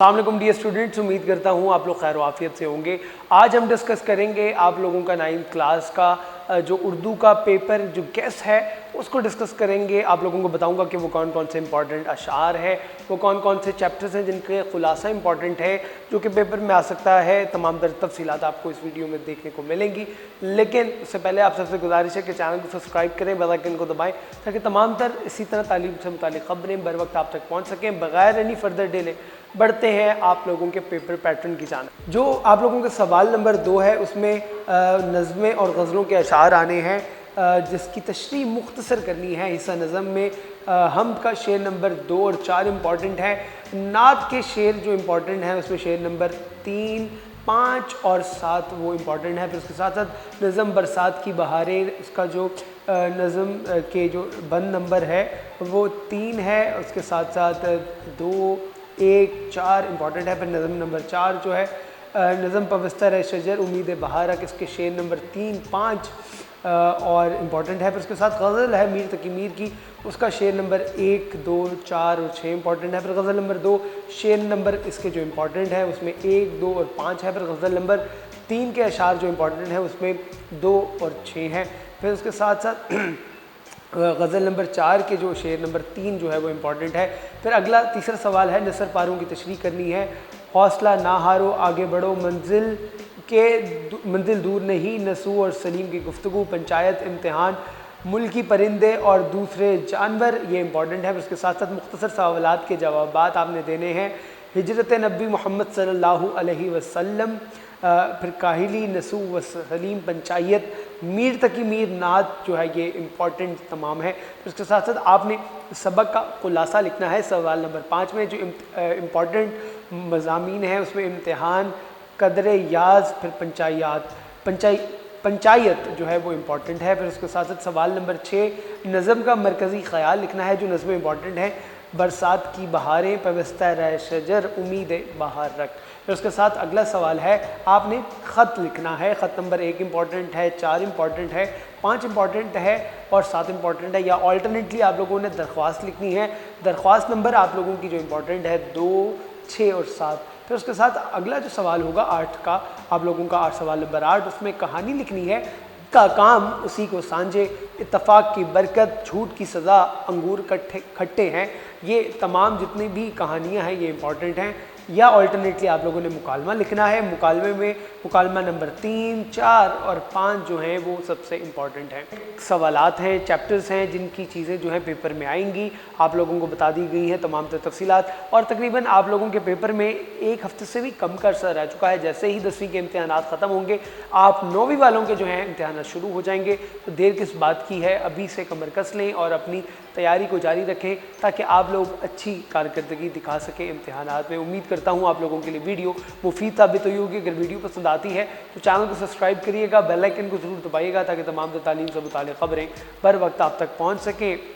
अस्सलाम वालेकुम dear students, उम्मीद करता हूँ आप लोग खैर आफियत से होंगे। आज हम डिस्कस करेंगे आप लोगों का 9th क्लास का जो उर्दू का पेपर जो गेस है उसको डिस्कस करेंगे। आप लोगों को बताऊंगा कि वो कौन कौन से इंपॉर्टेंट अशार है, वो कौन कौन से चैप्टर्स हैं जिनके खुलासा इंपॉर्टेंट है जो कि पेपर में आ सकता है। तमाम तर तफसीलात आपको इस वीडियो में देखने को मिलेंगी, लेकिन उससे पहले आप सबसे गुजारिश है कि चैनल को सब्सक्राइब करें, बेल आइकन को दबाएं ताकि तमाम तर इसी तरह तालीम से मुतालिक खबरें बर वक्त आप तक पहुँच सकें। बगैर एनी फर्दर डिले बढ़ते हैं आप लोगों के पेपर पैटर्न की जानिब। जो आप लोगों के सवाल नंबर 2 है उसमें नज़्में और गज़लों के अशार आने हैं जिसकी तशरीह मुख्तसर करनी है। हिस्सा नज़म में हम का शेर नंबर 2 और 4 इम्पॉर्टेंट है। नात के शेर जो इम्पॉर्टेंट हैं उसमें शेर नंबर 3, 5 और 7 वो इम्पॉर्टेंट है। फिर उसके साथ साथ नज़म बरसात की बहारें, उसका जो नज़म के जो बंद नंबर है वो 3 है। उसके साथ साथ 2, 1, 4 इम्पॉर्टेंट है। फिर नज़म नंबर 4 जो है नज़म पविस्तर है शजर उम्मीद बहारक, इसके शेर नंबर 3, 5 और इम्पॉर्टेंट है। फिर उसके साथ गज़ल है मीर तकी मीर की, उसका शेर नंबर 1, 2, 4 और 6 इम्पॉर्टेंट है। फिर गज़ल नंबर 2 शेर नंबर इसके जो इम्पॉर्टेंट है उसमें 1, 2 और 5 है। फिर गज़ल नंबर 3 के अशार जो इम्पॉर्टेंट है उसमें 2 और 6 हैं। फिर उसके साथ साथ गज़ल नंबर 4 के जो शेर नंबर 3 जो है वो इम्पॉर्टेंट है। फिर अगला तीसरा सवाल है नसर पारों की तशरीह करनी है। हौसला ना हारो आगे बढ़ो मंजिल दूर नहीं, नसू और सलीम की गुफ्तगू, पंचायत इम्तिहान, मुल्की परिंदे और दूसरे जानवर, ये इंपॉर्टेंट है। उसके साथ साथ मुख्तसर सवालात के जवाबात आपने देने हैं। हिजरत नबी मोहम्मद सल्लल्लाहु अलैहि वसल्लम, फिर काहिली, नसू व सलीम, पंचायत, मीर तकी मीर, नात जो है ये इम्पॉर्टेंट तमाम है। फिर उसके साथ साथ आपने सबक का खुलासा लिखना है। सवाल नंबर 5 में जो इम्पॉर्टेंट मज़ामीन है उसमें इम्तिहान, कदर याज, फिर पंचायत जो है वो इम्पॉर्टेंट है। फिर उसके साथ साथ सवाल नंबर 6 नज़म का मरकज़ी ख़याल लिखना है जो नज़म इम्पॉर्टेंट है। बरसात की बहारें पविस्ता रह शजर उम्मीद बहार रख। फिर उसके साथ अगला सवाल है आपने ख़त लिखना है। ख़त नंबर 1 इम्पॉर्टेंट है, 4 इम्पॉर्टेंट है, 5 इम्पॉर्टेंट है और 7 इम्पॉर्टेंट है। या ऑल्टरनेटली आप लोगों ने दरख्वास्त लिखनी है। दरख्वास्त नंबर आप लोगों की जो इम्पॉर्टेंट है 2, 6 और 7। फिर उसके साथ अगला जो सवाल होगा 8 का, आप लोगों का 8 सवाल नंबर 8, उसमें कहानी लिखनी है। का काम उसी को सांझे, इत्तफाक की बरकत, झूठ की सज़ा, अंगूर खट्टे हैं। ये तमाम जितनी भी कहानियाँ हैं ये इंपॉर्टेंट हैं। या ऑल्टरनेटली आप लोगों ने मुकालमा लिखना है। मुकालमे में मुकालमा नंबर 3, 4 और 5 जो हैं वो सबसे इम्पॉर्टेंट हैं। सवालात हैं, चैप्टर्स हैं जिनकी चीज़ें जो हैं पेपर में आएंगी, आप लोगों को बता दी गई हैं तमाम तफसीलात। और तकरीबन आप लोगों के पेपर में 1 हफ्ते से भी कम का अर्सा रह चुका है। जैसे ही 10वीं के इम्तिहानात ख़त्म होंगे आप 9वीं वालों के जो हैं इम्तिहानात शुरू हो जाएंगे। तो देर किस बात की है, अभी से कमर कस लें और अपनी तैयारी को जारी रखें ताकि आप लोग अच्छी कारकर्दगी दिखा सकें इम्तिहानात में। उम्मीद करता हूँ आप लोगों के लिए वीडियो मुफीद साबित हुई होगी। अगर वीडियो पसंद आती है तो चैनल को सब्सक्राइब करिएगा, बेल आइकन को ज़रूर दबाइएगा ताकि तमाम तालीम से मुताल्लिक़ खबरें बर वक्त आप तक पहुँच सकें।